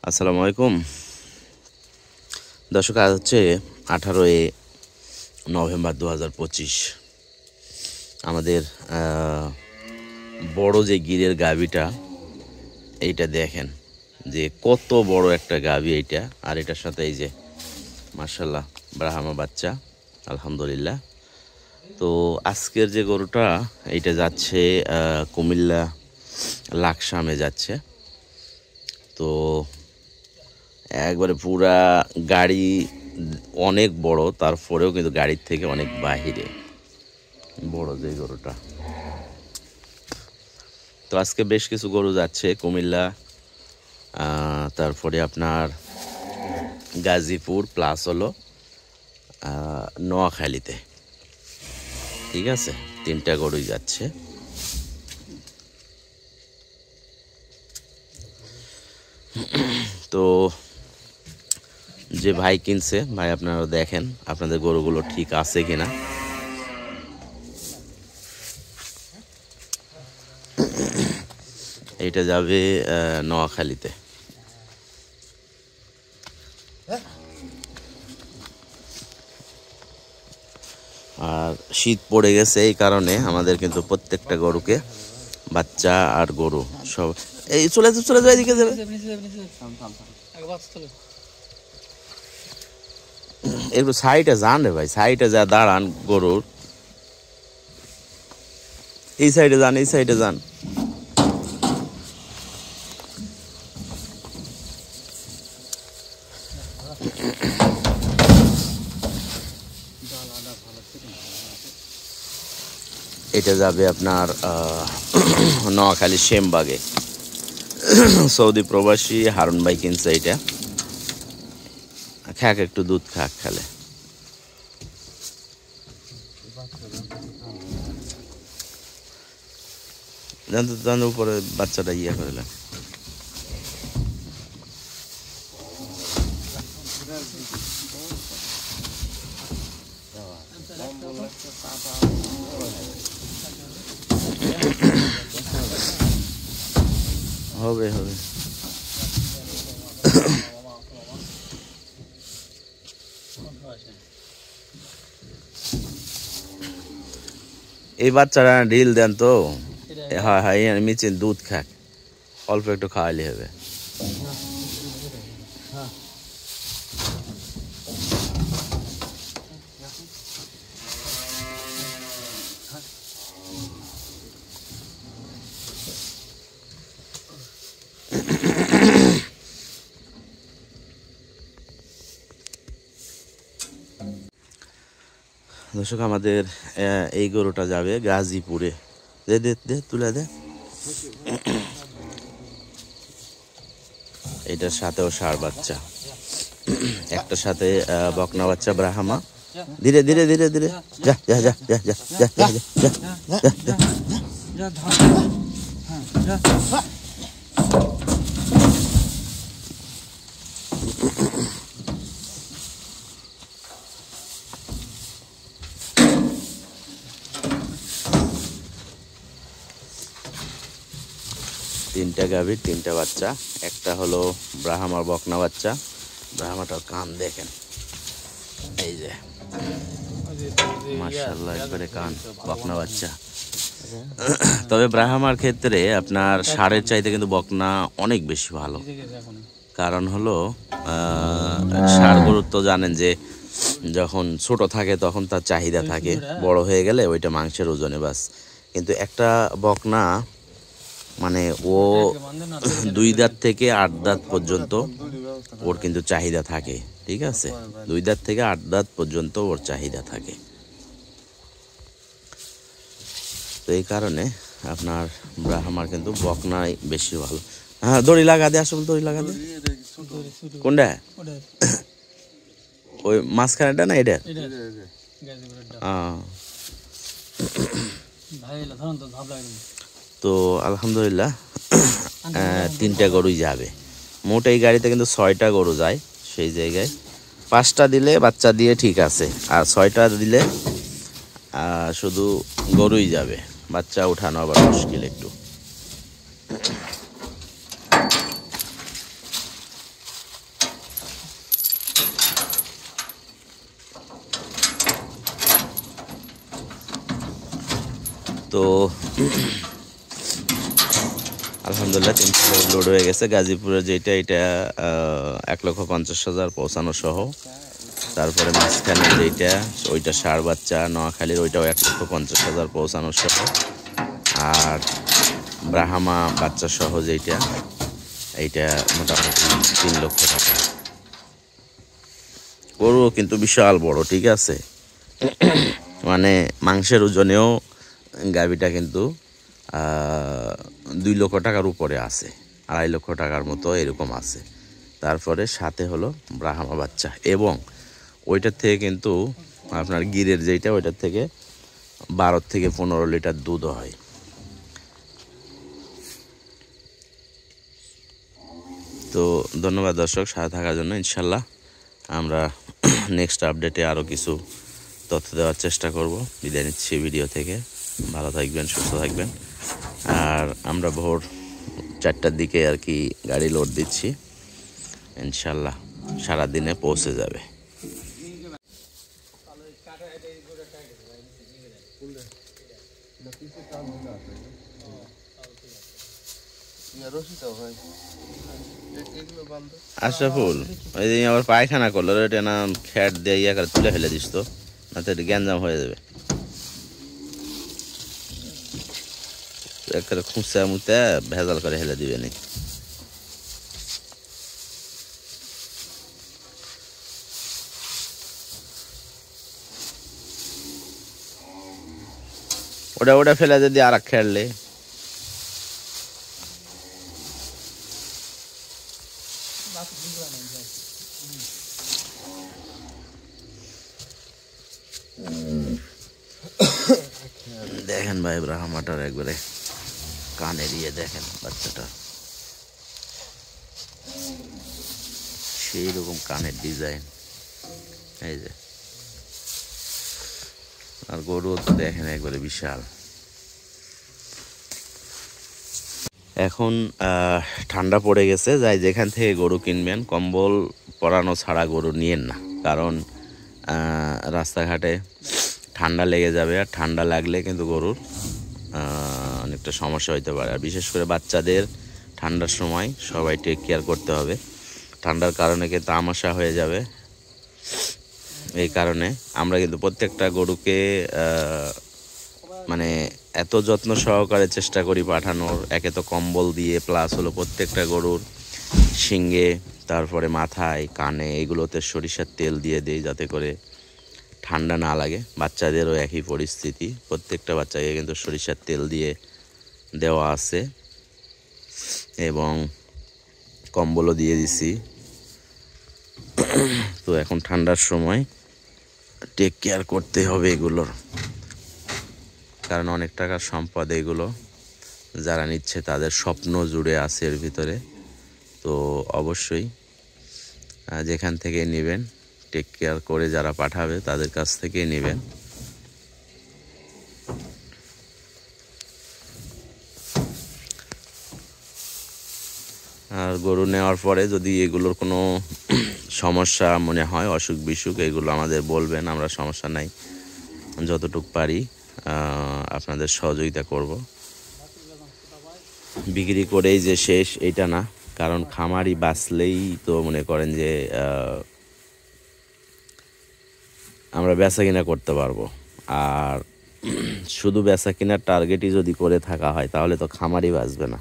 আসসালামু আলাইকুম দর্শক, আজ হচ্ছে 18 নভেম্বর 2025। আমাদের বড় যে গিরের গাভীটা, এইটা দেখেন যে কত বড় একটা গাভী এইটা। আর এটার সাথে এই যে মাশাআল্লাহ ব্রাহ্মা বাচ্চা, আলহামদুলিল্লাহ। তো আজকের যে গরুটা, এইটা যাচ্ছে কুমিল্লা লাকসামে যাচ্ছে। তো একবারে পুরা গাড়ি অনেক বড়, তারপরেও কিন্তু গাড়ির থেকে অনেক বাহিরে বড় যে গরুটা। তো আজকে বেশ কিছু গরু যাচ্ছে কুমিল্লা, তারপরে আপনার গাজীপুর, প্লাস হলো নোয়াখালীতে। ঠিক আছে, 3টা গরুই যাচ্ছে। তো যে ভাই কিনছে, ভাই আপনারা দেখেন আপনাদের গরুগুলো ঠিক আছে কিনা। এইটা যাবে নোয়াখালীতে। আর শীত পড়ে গেছে, এই কারণে আমাদের কিন্তু প্রত্যেকটা গরুকে, বাচ্চা আর গরু সব এই চলে যায়, এদিকে যাবে। একটু সাইডে যান রে ভাই, সাইডে যা দাঁড়ান গরুর, এই সাইডে যান। এটা যাবে আপনার নোয়াখালী শ্যামবাগে। সৌদি প্রবাসী হারুন ভাই কিনছে এটা। খাক একটু দুধ খাক, খেলে জানতো উপরে বাচ্চাটা ইয়ে করলেন। হবে এই বাচ্চারা ঢিল দেন তো। হ্যাঁ, মিচে দুধ খাক, অল্প একটু খাওয়াইলে হবে। দর্শক, আমাদের এই গরুটা যাবে গাজীপুরে। দে তুলে দে। এটার সাথেও ষাঁড় বাচ্চা, একটার সাথে বকনা বাচ্চা ব্রাহ্মা। ধীরে যা। 3টা গাভীর 3টা বাচ্চা। একটা হলো ব্রাহ্মার বকনা বাচ্চা। ব্রাহ্মাটার কান দেখেন, এই যে মাশাআল্লাহ, একবারে কান বকনা বাচ্চা। তবে ব্রাহ্মার ক্ষেত্রে আপনার ষাঁড়ের চাইতে কিন্তু বকনা অনেক বেশি ভালো। কারণ হলো ষাঁড় গরুর তো জানেন যে যখন ছোট থাকে তখন তার চাহিদা থাকে, বড় হয়ে গেলে ওইটা মাংসের ওজনে বাস। কিন্তু একটা বকনা মানে ও 2 দাঁত থেকে 8 দাঁত পর্যন্ত ওর কিন্তু চাহিদা থাকে। ঠিক আছে, 2 দাঁত থেকে 8 দাঁত পর্যন্ত ওর চাহিদা থাকে। তো এই কারণে আপনার ব্রাহ্মার কিন্তু বকনাই বেশি ভালো। হ্যাঁ, দড়ি লাগা দে, আসলে দড়ি লাগা দে। কোনটা? ওই মাঝখানেটা না এটা? তো আলহামদুলিল্লাহ 3টা গরুই যাবে। মোট এই গাড়িতে কিন্তু 6টা গরু যায়। সেই জায়গায় 5টা দিলে বাচ্চা দিয়ে ঠিক আছে, আর 6টা দিলে শুধু গরুই যাবে। বাচ্চা উঠানো আবার মুশকিল একটু। তো আলহামদুলিল্লাহ 3টা লোড হয়ে গেছে। গাজীপুরের যেটা এটা 1,50,000 পৌঁছানো সহ, তারপরে মাঝখানে যেইটা ওইটা ষাঁড় বাচ্চা নোয়াখালীর ওইটাও 1,50,000 পৌঁছানো সহ, আর ব্রাহ্মা বাচ্চা সহ যেইটা এইটা মোটামুটি 3 লক্ষ টাকা। গরুও কিন্তু বিশাল বড়, ঠিক আছে, মানে মাংসের ওজনেও গাভীটা কিন্তু 2 লক্ষ টাকার উপরে আছে, 2.5 লক্ষ টাকার মতো এরকম আছে। তারপরে সাথে হলো ব্রাহ্মা বাচ্চা, এবং ওইটার থেকে কিন্তু আপনার গিরের যেইটা ওইটার থেকে 12 থেকে 15 লিটার দুধ হয়। তো ধন্যবাদ দর্শক সাথে থাকার জন্য। ইনশাল্লাহ আমরা নেক্সট আপডেটে আরও কিছু তথ্য দেওয়ার চেষ্টা করব। বিদায় নিচ্ছি ভিডিও থেকে, ভালো থাকবেন, সুস্থ থাকবেন। আর আমরা ভোর 4টার দিকে আর কি গাড়ি লোড দিচ্ছি, ইনশাল্লাহ সারাদিনে পৌঁছে যাবে। আশরাফুল, ওই দিন আবার পায়খানা করলো, এটা না খ্যাট দিয়ে ইয়ে করে তুলে ফেলে দিস তো, না তো এটা গ্যাঞ্জাম হয়ে যাবে। একটা খুঁচা মুতে ভেজাল করে হেলে দিবে নি। ওটা ওটা ফেলে যদি আর খেললে দেখেন ভাই ব্রাহ্মাটার একবারে কানে দিয়ে দেখেন বাচ্চাটা, সেই রকম কানের ডিজাইন, এই যে। আর গরু তো দেখেন একবারে বিশাল। এখন ঠান্ডা পড়ে গেছে, যাই যেখান থেকে গরু কিনবেন কম্বল পরানো ছাড়া গরু নিয়েন না, কারণ রাস্তাঘাটে ঠান্ডা লেগে যাবে, আর ঠান্ডা লাগলে কিন্তু গরুর অনেকটা সমস্যা হইতে পারে। আর বিশেষ করে বাচ্চাদের ঠান্ডার সময় সবাই টেক কেয়ার করতে হবে, ঠান্ডার কারণে কিন্তু আমাশা হয়ে যাবে। এই কারণে আমরা কিন্তু প্রত্যেকটা গরুকে মানে এত যত্ন সহকারে চেষ্টা করি পাঠানোর, একে তো কম্বল দিয়ে, প্লাস হলো প্রত্যেকটা গরুর শিঙে, তারপরে মাথায়, কানে এগুলোতে সরিষার তেল দিয়ে দিই যাতে করে ঠান্ডা না লাগে। বাচ্চাদেরও একই পরিস্থিতি, প্রত্যেকটা বাচ্চাকে কিন্তু সরিষার তেল দিয়ে দেওয়া আছে, এবং কম্বলও দিয়ে দিছি। তো এখন ঠান্ডার সময় টেক কেয়ার করতে হবে এগুলোর, কারণ অনেক টাকার সম্পদ এগুলো, যারা নিচ্ছে তাদের স্বপ্ন জুড়ে আছে এর ভিতরে। তো অবশ্যই যেখান থেকে নেবেন টেক কেয়ার করে যারা পাঠাবে তাদের কাছ থেকেই নেবেন। আর গরু নেওয়ার পরে যদি এগুলোর কোনো সমস্যা মনে হয়, অসুখ বিসুখ, এগুলো আমাদের বলবেন, আমরা সমস্যা নাই যতটুকু পারি আপনাদের সহযোগিতা করব। বিক্রি করেই যে শেষ এইটা না, কারণ খামারি বাঁচলেই তো মনে করেন যে আমরা বেচা কিনা করতে পারবো। আর শুধু বেচা কিনার টার্গেটই যদি করে থাকা হয় তাহলে তো খামারি বাঁচবে না।